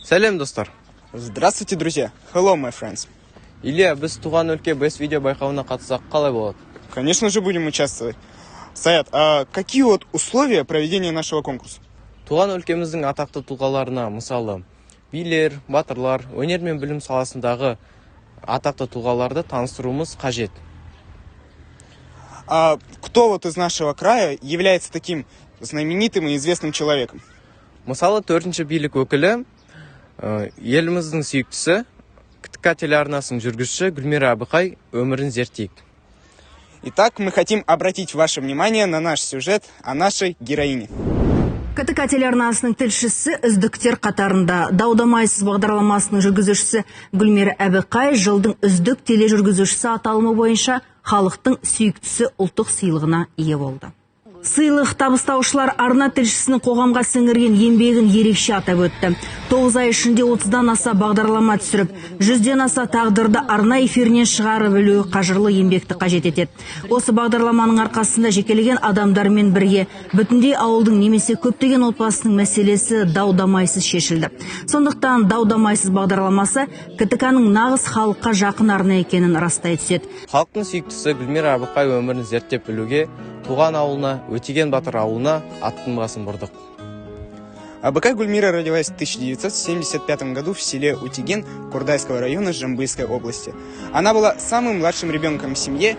Сәлем, достар. Здравствуйте, друзья. Hello, my friends. Илья, біз туған өлке Best видео байқауына қатысақ қалай болады? Конечно же будем участвовать. Саят, а какие вот условия проведения нашего конкурса? Туған өлкеміздің атақты тұлғаларына, мысалы, билер, батырлар, өнер мен білім саласындағы атақты тұлғаларды таныстыруымыз қажет. А кто вот из нашего края является таким знаменитым и известным человеком? Мысалы, 4-ші билік өкілі, еліміздің сүйіктісі, КТК телеарнасының жүргізушісі Гүлмира Әбіқай өмірін зерттейік. Итак, мы хотим обратить ваше внимание на наш сюжет о нашей героине. КТК телеарнасының тілшісі үздіктер қатарында. Даудамайсыз бағдарламасының жүргізушісі Гүлмира Әбіқай жылдың үздік тележүргізушісі аталымы бойынша халықтың сүйіктісі ұлттық сыйлығына ие болды. Сыйлық табыстаушылар арна тілшісінің қоғамға сіңірген еңбегін ерекше атап өтті. 9 ай ішінде 30-дан аса бағдарлама түсіріп, 100-ден аса тағдырды арна эфирінен шығарып білуі қажырлы еңбекті қажет етеді. Осы бағдарламаның арқасында жекелеген адамдармен бірге бүтіндей ауылдың немесе көптеген отбасының мәселесі дау-дамайсыз шешілді. Сондықтан дау-дамайсыз бағдарламасы КТК-ның нағыз халыққа жақын арна екенін растай түседі. Халықтың сүйіктісі Гүлмира Әбіқай өмірін зерттеп білуге туған ауылына, Өтеген Батыр ауылына аттың басын бұрдық. Абыкай Гульмира родилась в 1975 году в селе Утеген Курдайского района Жамбылской области. Она была самым младшим ребенком в семье.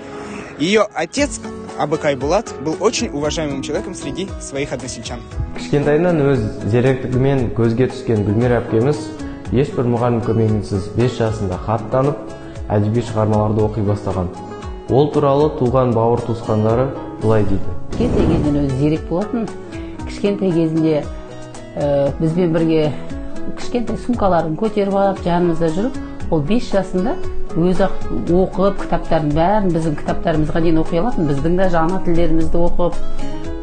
Ее отец, Абыкай Булат, был очень уважаемым человеком среди своих односельчан. Кішкентайынан өз зеректігімен көзге түскен Гүлмира әпкеміз ешбір мұғалім көмегінсіз 5 жасында хат танып, әдеби шығармаларды оқи бастаған. Ол туралы туған бауыр туысқандары былай дейді. Кішкентай кезінен өзі зерек болатын. Кішкентай кезінде бізбен бірге кішкентай сумкаларын көтеріп алып, жанымызда жүріп, ол 5 жасында өзі оқып, кітаптардың бәрін біздің кітаптарымызға дейін оқи алатын. Біздің де жаңа тілдерімізді оқып,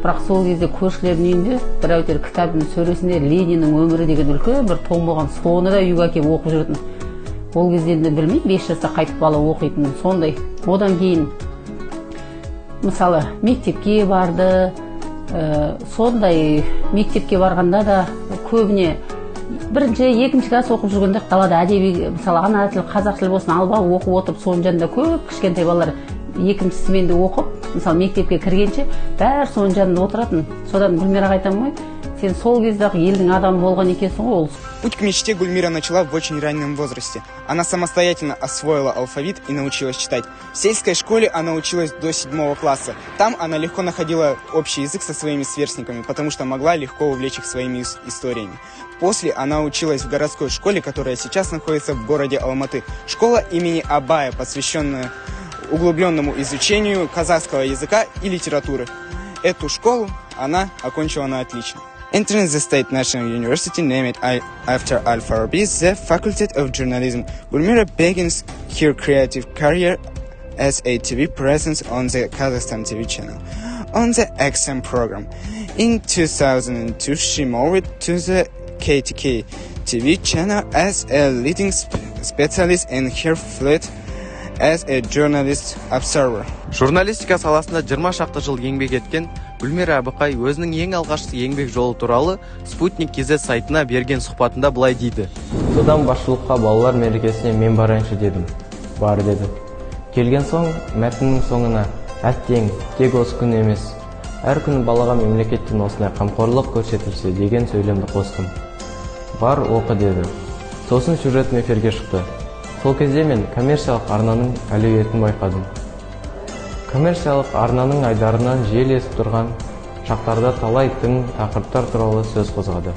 бірақ сол кезде көршілердің үйінде бір әйтеуір кітабының сөресінде Лениннің өмірі деген үлкен бір том болған. Соны да үйге әкеліп оқып жүретін. Ол кезде енді білмеймін, 5 жаста қайтып бала оқитын сондай. Одан кейін мысалы мектепке барды, сондай мектепке барғанда да көбіне бірінші, екінші класс оқып жүргенде далада әдеби, мысалы ана тіл, қазақ тілі болсын алба оқып отырып, соның жанында көп кішкентай балалар екіншісімен де оқып, мысалы мектепке кіргенше бәрі соның жанында отыратын. Содан Гүлмираға айтамын ғой, сен сол кездегі елдің адамы болған екенсің ғой. Путь к мечте Гульмира начала в очень раннем возрасте. Она самостоятельно освоила алфавит и научилась читать. В сельской школе она училась до 7 класса. Там она легко находила общий язык со своими сверстниками, потому что могла легко увлечь их своими историями. После она училась в городской школе, которая сейчас находится в городе Алматы. Школа имени Абая, посвященная углубленному изучению казахского языка и литературы. Эту школу она окончила на отлично. Entering the State National University, named after Al-Farabi, the Faculty of Journalism, Gulmira begins her creative career as a TV presence on the Kazakhstan TV channel, on the XM program. In 2002, she moved to the KTK TV channel as a leading specialist in her field as a journalist observer. Журналистика саласында 20 шақты жыл еңбек еткен Гүлмира Әбіқай өзінің ең алғашқы еңбек жолы туралы Спутник KZ сайтына берген сұхбатында былай дейді. Содан басшылыққа балалар мерекесіне мен барайыншы дедім. Бар деді. Келген соң мәтіннің соңына әттең тек осы күн емес, әр күні балаға мемлекеттен осындай қамқорлық көрсетілсе деген сөйлемді қостым. Бар оқы деді. Сосын сюжетім эфирге шықты. Сол кезде мен коммерциялық арнаның әлеуетін байқадым. Коммерциялық арнаның айдарынан жел есіп тұрған шақтарда талай тың тақырыптар туралы сөз қозғады.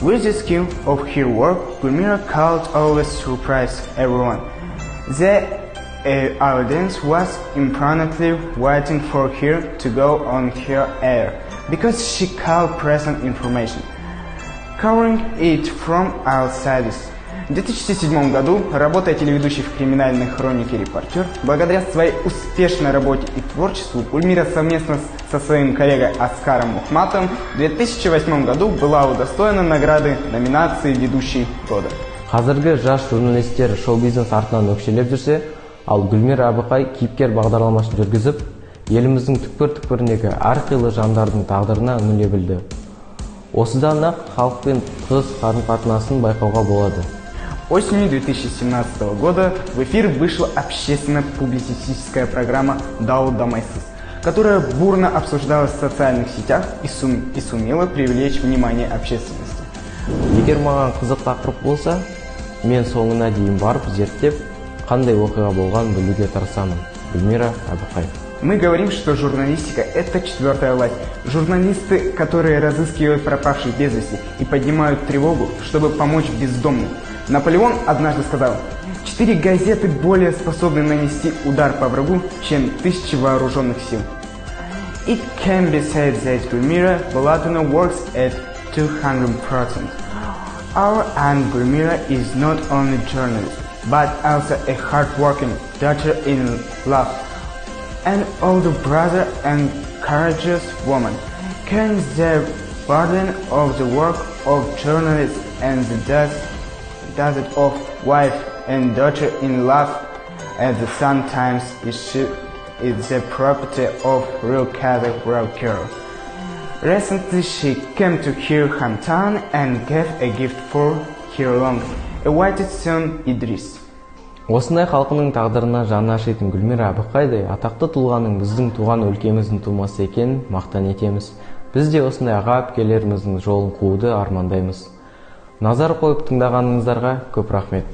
With the skill of her work, Gulmira could always surprise everyone. The audience was impatiently waiting for her to go on her air, because she could present information, covering it from all sides. В 2007 году, работая телеведущей в криминальной хронике «Репортер», благодаря своей успешной работе и творчеству, Гульмира совместно со своим коллегой Аскаром Мухматовым в 2008 году была удостоена награды номинации «Ведущий года». Қазіргі жас журналистер шоу-бизнес артынан өкшелеп жүрсе, ал Гүлмира Әбіқай кейіпкер бағдарламасын жүргізіп, еліміздің түкпір-түкпіріндегі әрқилы жандардың тағдырына үңіле білді. Осыдан ақ халықпен тығыз қарым-қатынасын байқауға болады. Осенью 2017 года в эфир вышла общественно-публицистическая программа «Дау Дамайсыз», которая бурно обсуждалась в социальных сетях и сумела привлечь внимание общественности. Егер маған қызық тақырып болса, мен соңына дейін барып зерттеп, қандай оқиға болған білуге тырысамын. Гүлмира Әбіқай. Мы говорим, что журналистика – это четвертая власть. Журналисты, которые разыскивают пропавших без вести и поднимают тревогу, чтобы помочь бездомным. Наполеон однажды сказал: 4 газеты более способны нанести удар по врагу, чем 1000 вооруженных сил. It can be said that Gulmira Balatuna works at 200%. Our Aunt Gulmira is not only a journalist, but also a hard-working daughter in love, an older brother and courageous woman, carrying the burden of the work of journalist and the does it of wife and daughter in love, at the same time is the property of real Kazakh girl. Recently she came to her hometown and gave a gift for her long-awaited son Idris. Осындай халқының тағдырына жаны ашитын Гүлмира Әбіқайдай атақты тұлғаның біздің туған өлкеміздің тумасы екенін мақтан етеміз. Біз де осындай аға әпкелеріміздің жолын қууды армандаймыз. Назар қойып тыңдағаныңыздарға көп рахмет.